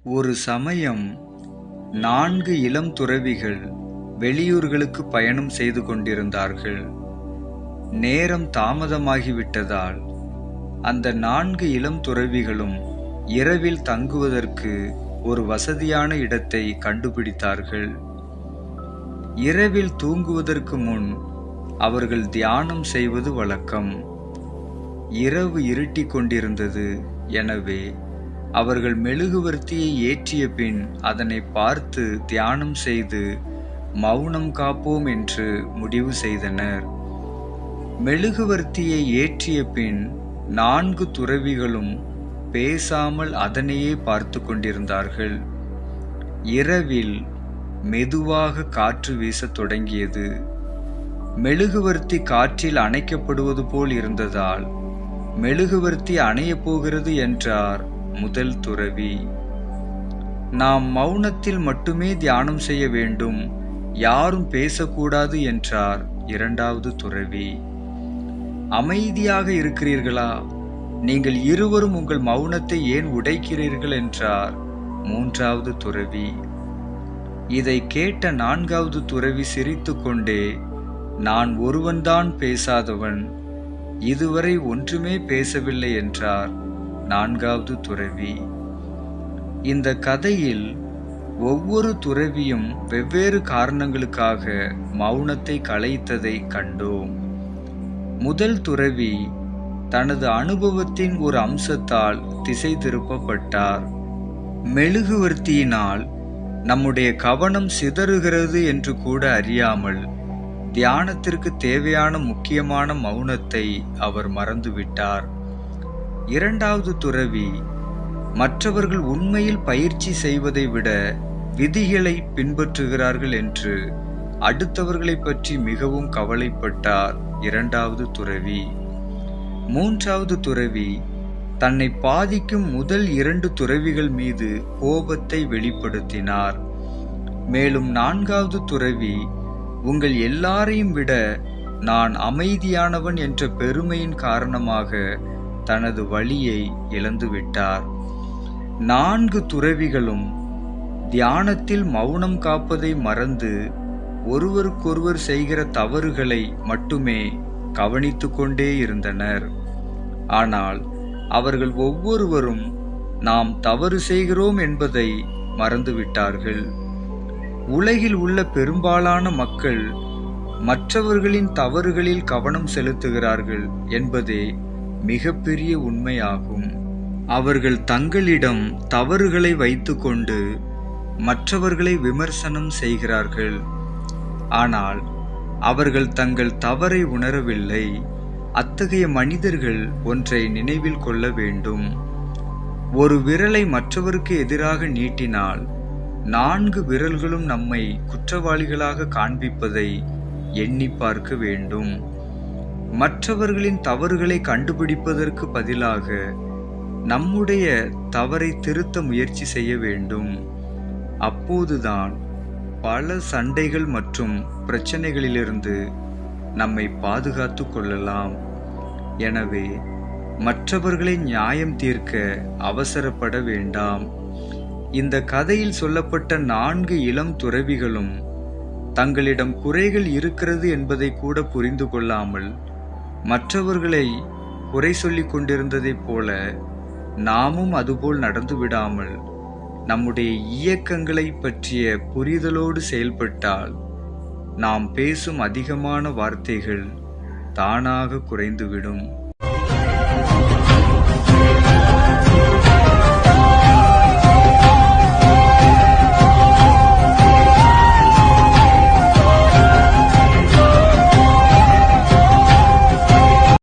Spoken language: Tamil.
ஒரு சமயம் 4 இளம் துறவிகள் வெளியூர்களுக்கு பயணம் செய்து கொண்டிருந்தார்கள். நேரம் தாமதமாகிவிட்டதால் அந்த 4 இளம் துறவிகளும் இரவில் தங்குவதற்கு ஒரு வசதியான இடத்தை கண்டுபிடித்தார்கள். இரவில் தூங்குவதற்கு முன் அவர்கள் தியானம் செய்வது வழக்கம். இரவு இருட்டிக் கொண்டிருந்தது. எனவே அவர்கள் மெழுகுவர்த்தியை ஏற்றிய பின் அதனை பார்த்து தியானம் செய்து மௌனம் காப்போம் என்று முடிவு செய்தனர். மெழுகுவர்த்தியை ஏற்றிய பின் 4 துறவிகளும் பேசாமல் அதனையே பார்த்து கொண்டிருந்தார்கள். இரவில் மெதுவாக காற்று வீசத் தொடங்கியது. மெழுகுவர்த்தி காற்றில் அணைக்கப்படுவது போல் இருந்ததால் மெழுகுவர்த்தி அணையப் போகிறது என்றார் முதல் துறவி. நாம் மௌனத்தில் மட்டுமே தியானம் செய்ய வேண்டும், யாரும் பேசக்கூடாது என்றார் இரண்டாவது துறவி. அமைதியாக இருக்கிறீர்களா? நீங்கள் இருவரும் உங்கள் மௌனத்தை ஏன் உடைக்கிறீர்கள் என்றார் மூன்றாவது துறவி. இதை கேட்ட 4வது துறவி சிரித்துக்கொண்டே, நான் ஒருவன்தான் பேசாதவன், இதுவரை ஒன்றுமே பேசவில்லை என்றார் 4வது துறவி. இந்த கதையில் ஒவ்வொரு துறவியும் வெவ்வேறு காரணங்களுக்காக மௌனத்தை கலைத்ததை கண்டோம். முதல் துறவி தனது அனுபவத்தின் ஒரு அம்சத்தால் திசை திருப்பப்பட்டார். மெழுகுவர்த்தியினால் நம்முடைய கவனம் சிதறுகிறது என்று கூட அறியாமல் தியானத்திற்கு தேவையான முக்கியமான மௌனத்தை அவர் மறந்துவிட்டார். இரண்டாவது துறவி மற்றவர்கள் உண்மையில் பயிற்சி செய்வதை விட விதிகளை பின்பற்றுகிறார்கள் என்று அடுத்தவர்களை பற்றி மிகவும் கவலைப்பட்டார் இரண்டாவது துறவி. மூன்றாவது துறவி தன்னை பாதிக்கும் முதல் 2 துறவிகள் மீது கோபத்தை வெளிப்படுத்தினார். மேலும் 4வது துறவி உங்கள் எல்லாரையும் விட நான் அமைதியானவன் என்ற பெருமையின் காரணமாக தனது வழியை இழந்துவிட்டார். 4 துறவிகளும் தியானத்தில் மௌனம் காப்பதை மறந்து ஒருவருக்கொருவர் செய்கிற தவறுகளை மட்டுமே கவனித்து கொண்டே இருந்தனர். ஆனால் அவர்கள் ஒவ்வொருவரும் நாம் தவறு செய்கிறோம் என்பதை மறந்துவிட்டார்கள். உலகில் உள்ள பெரும்பாலான மக்கள் மற்றவர்களின் தவறுகளில் கவனம் செலுத்துகிறார்கள் என்பதே மிகப்பெரிய உண்மையாகும். அவர்கள் தங்களிடம் தவறுகளை வைத்துக்கொண்டு மற்றவர்களை விமர்சனம் செய்கிறார்கள். ஆனால் அவர்கள் தங்கள் தவறை உணரவில்லை. அத்தகைய மனிதர்கள் ஒன்றை நினைவில் கொள்ள வேண்டும். ஒரு விரலை மற்றவருக்கு எதிராக நீட்டினால் 4 விரல்களும் நம்மை குற்றவாளிகளாக காண்பிப்பதை எண்ணி பார்க்க வேண்டும். மற்றவர்களின் தவறுகளை கண்டுபிடிப்பதற்கு பதிலாக நம்முடைய தவறை திருத்த முயற்சி செய்ய வேண்டும். அப்போதுதான் பல சண்டைகள் மற்றும் பிரச்சனைகளிலிருந்து நம்மை பாதுகாத்து கொள்ளலாம். எனவே மற்றவர்களை நியாயம் தீர்க்க அவசரப்பட வேண்டாம். இந்த கதையில் சொல்லப்பட்ட 4 இளம் துறவிகளும் தங்களிடம் குறைகள் இருக்கிறது என்பதை கூட புரிந்து கொள்ளாமல் மற்றவர்களை குறை சொல்லிக் கொண்டிருந்ததைப் போல நாமும் அதுபோல் நடந்து விடாமல் நம்முடைய இயக்கங்களை பற்றிய புரிதலோடு செயல்பட்டால் நாம் பேசும் அதிகமான வார்த்தைகள் தானாக குறைந்துவிடும்.